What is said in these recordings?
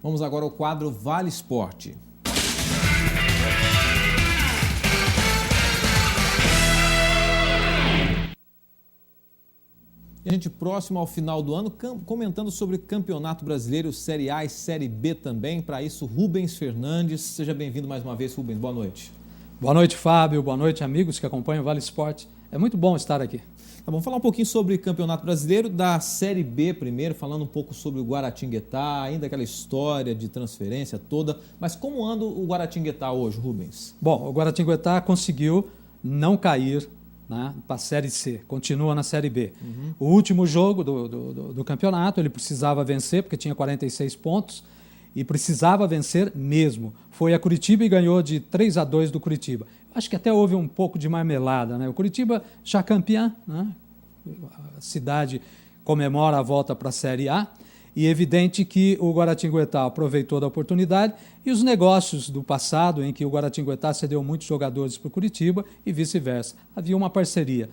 Vamos agora ao quadro Vale Esporte. E a gente próximo ao final do ano, comentando sobre Campeonato Brasileiro, Série A e Série B também. Para isso, Rubens Fernandes. Seja bem-vindo mais uma vez, Rubens. Boa noite. Boa noite, Fábio. Boa noite, amigos que acompanham o Vale Esporte. É muito bom estar aqui. Tá, vamos falar um pouquinho sobre Campeonato Brasileiro, da Série B primeiro, falando um pouco sobre o Guaratinguetá, ainda aquela história de transferência toda. Mas como anda o Guaratinguetá hoje, Rubens? Bom, o Guaratinguetá conseguiu não cair, né, para a Série C, continua na Série B. O último jogo do campeonato, ele precisava vencer, porque tinha 46 pontos, e precisava vencer mesmo. Foi a Curitiba e ganhou de 3-2 do Curitiba. Acho que até houve um pouco de marmelada, né? O Curitiba já campeão, né? A cidade comemora a volta para a Série A, e é evidente que o Guaratinguetá aproveitou da oportunidade e os negócios do passado, em que o Guaratinguetá cedeu muitos jogadores para o Curitiba e vice-versa. Havia uma parceria.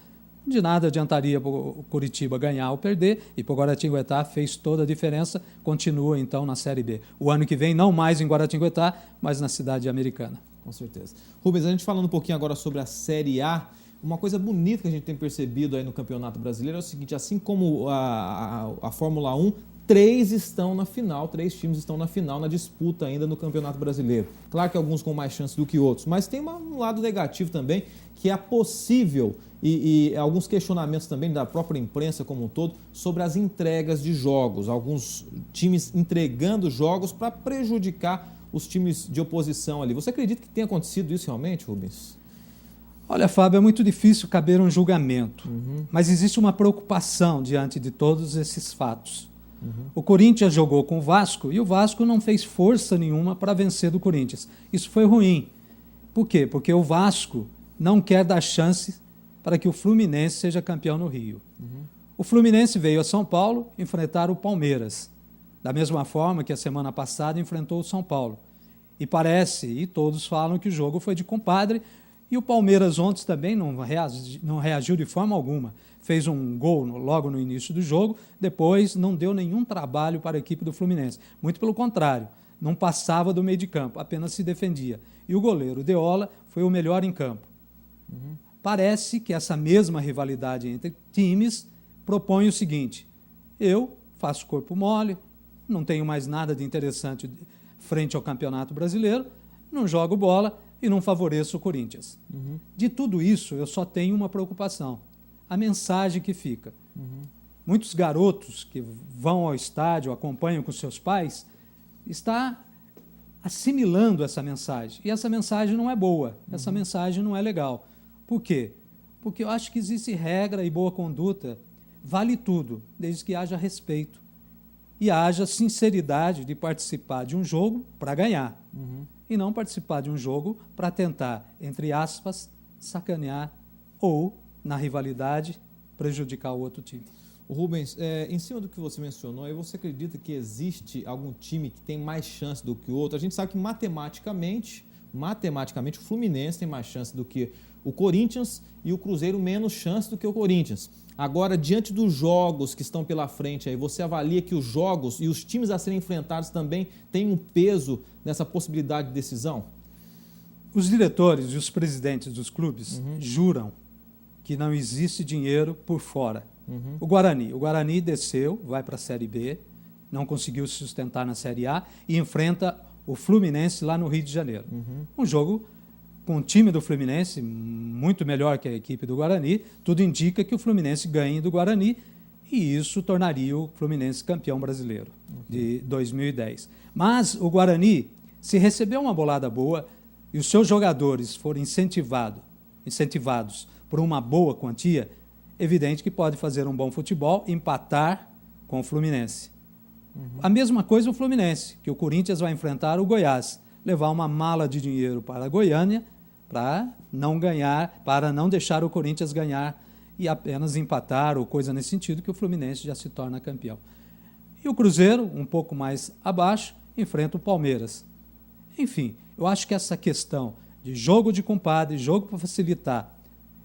De nada adiantaria para o Curitiba ganhar ou perder, e para o Guaratinguetá fez toda a diferença, continua então na Série B. O ano que vem, não mais em Guaratinguetá, mas na cidade americana. Com certeza. Rubens, a gente falando um pouquinho agora sobre a Série A, uma coisa bonita que a gente tem percebido aí no Campeonato Brasileiro é o seguinte, assim como a Fórmula 1, três times estão na final, na disputa ainda no Campeonato Brasileiro. Claro que alguns com mais chance do que outros, mas tem um lado negativo também, que é possível, e alguns questionamentos também da própria imprensa como um todo, sobre as entregas de jogos. Alguns times entregando jogos para prejudicar os times de oposição ali. Você acredita que tenha acontecido isso realmente, Rubens? Olha, Fábio, é muito difícil caber um julgamento, mas existe uma preocupação diante de todos esses fatos. O Corinthians jogou com o Vasco e o Vasco não fez força nenhuma para vencer do Corinthians. Isso foi ruim. Por quê? Porque o Vasco não quer dar chance para que o Fluminense seja campeão no Rio. O Fluminense veio a São Paulo enfrentar o Palmeiras, da mesma forma que a semana passada enfrentou o São Paulo. E parece, e todos falam que o jogo foi de compadre, e o Palmeiras ontem também não reagiu de forma alguma. Fez um gol logo no início do jogo, depois não deu nenhum trabalho para a equipe do Fluminense. Muito pelo contrário, não passava do meio de campo, apenas se defendia. E o goleiro Deola foi o melhor em campo. Parece que essa mesma rivalidade entre times propõe o seguinte: eu faço corpo mole, não tenho mais nada de interessante frente ao Campeonato Brasileiro, não jogo bola e não favoreço o Corinthians. De tudo isso, eu só tenho uma preocupação: a mensagem que fica. Muitos garotos que vão ao estádio, acompanham com seus pais, está assimilando essa mensagem. E essa mensagem não é boa, essa mensagem não é legal. Por quê? Porque eu acho que existe regra e boa conduta, vale tudo, desde que haja respeito e haja sinceridade de participar de um jogo para ganhar. E não participar de um jogo para tentar, entre aspas, sacanear ou, na rivalidade, prejudicar o outro time. Rubens, em cima do que você mencionou, você acredita que existe algum time que tem mais chance do que o outro? A gente sabe que matematicamente o Fluminense tem mais chance do que o Corinthians e o Cruzeiro menos chance do que o Corinthians. Agora, diante dos jogos que estão pela frente, aí, você avalia que os jogos e os times a serem enfrentados também têm um peso nessa possibilidade de decisão? Os diretores e os presidentes dos clubes juram que não existe dinheiro por fora. O Guarani desceu, vai para a Série B, não conseguiu se sustentar na Série A e enfrenta o Fluminense lá no Rio de Janeiro. Um jogo com o time do Fluminense muito melhor que a equipe do Guarani, tudo indica que o Fluminense ganhe do Guarani e isso tornaria o Fluminense campeão brasileiro de 2010. Mas o Guarani, se receber uma bolada boa e os seus jogadores forem incentivados por uma boa quantia, evidente que pode fazer um bom futebol, empatar com o Fluminense. A mesma coisa o Fluminense, que o Corinthians vai enfrentar o Goiás, levar uma mala de dinheiro para a Goiânia para não ganhar, para não deixar o Corinthians ganhar e apenas empatar ou coisa nesse sentido, que o Fluminense já se torna campeão. E o Cruzeiro, um pouco mais abaixo, enfrenta o Palmeiras. Enfim, eu acho que essa questão de jogo de compadre, jogo para facilitar,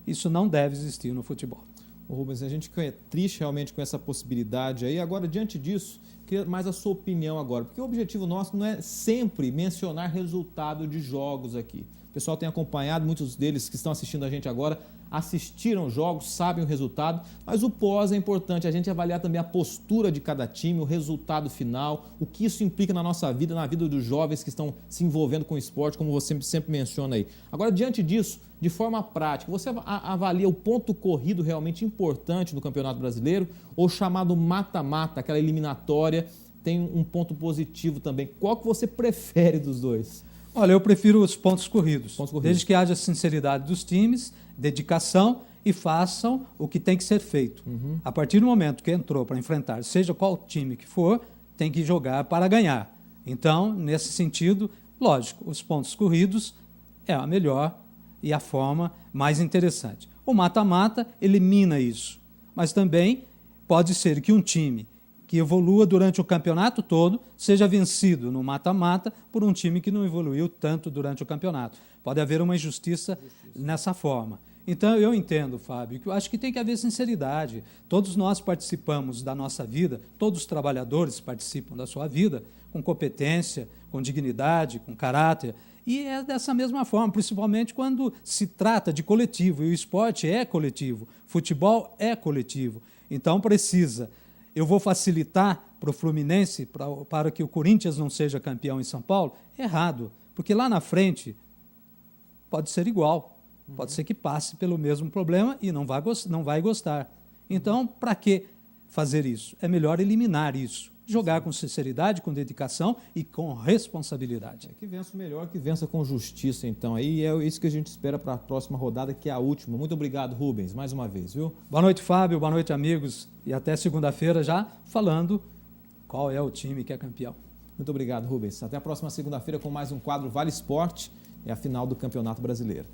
isso não deve existir no futebol. Ô Rubens, a gente fica triste realmente com essa possibilidade aí. Agora, diante disso, queria mais a sua opinião agora, porque o objetivo nosso não é sempre mencionar resultado de jogos aqui. O pessoal tem acompanhado, muitos deles que estão assistindo a gente agora assistiram jogos, sabem o resultado, mas o pós é importante, a gente avaliar também a postura de cada time, o resultado final, o que isso implica na nossa vida, na vida dos jovens que estão se envolvendo com o esporte, como você sempre menciona aí. Agora, diante disso, de forma prática, você avalia o ponto corrido realmente importante no Campeonato Brasileiro ou o chamado mata-mata, aquela eliminatória, tem um ponto positivo também. Qual que você prefere dos dois? Olha, eu prefiro os pontos corridos, desde que haja sinceridade dos times, dedicação e façam o que tem que ser feito. A partir do momento que entrou para enfrentar, seja qual time que for, tem que jogar para ganhar. Então, nesse sentido, lógico, os pontos corridos é a melhor e a forma mais interessante. O mata-mata elimina isso, mas também pode ser que um time que evolua durante o campeonato todo, seja vencido no mata-mata por um time que não evoluiu tanto durante o campeonato. Pode haver uma injustiça nessa forma. Então, eu entendo, Fábio, que eu acho que tem que haver sinceridade. Todos nós participamos da nossa vida, todos os trabalhadores participam da sua vida, com competência, com dignidade, com caráter. E é dessa mesma forma, principalmente quando se trata de coletivo. E o esporte é coletivo, futebol é coletivo. Então, precisa... Eu vou facilitar para o Fluminense, para que o Corinthians não seja campeão em São Paulo? Errado, porque lá na frente pode ser igual, pode ser que passe pelo mesmo problema e não vai gostar. Então, para que fazer isso? É melhor eliminar isso, jogar com sinceridade, com dedicação e com responsabilidade. Que vença o melhor, que vença com justiça, então. Aí é isso que a gente espera para a próxima rodada, que é a última. Muito obrigado, Rubens, mais uma vez, viu? Boa noite, Fábio, boa noite, amigos. E até segunda-feira já falando qual é o time que é campeão. Muito obrigado, Rubens. Até a próxima segunda-feira com mais um quadro Vale Esporte e a final do Campeonato Brasileiro.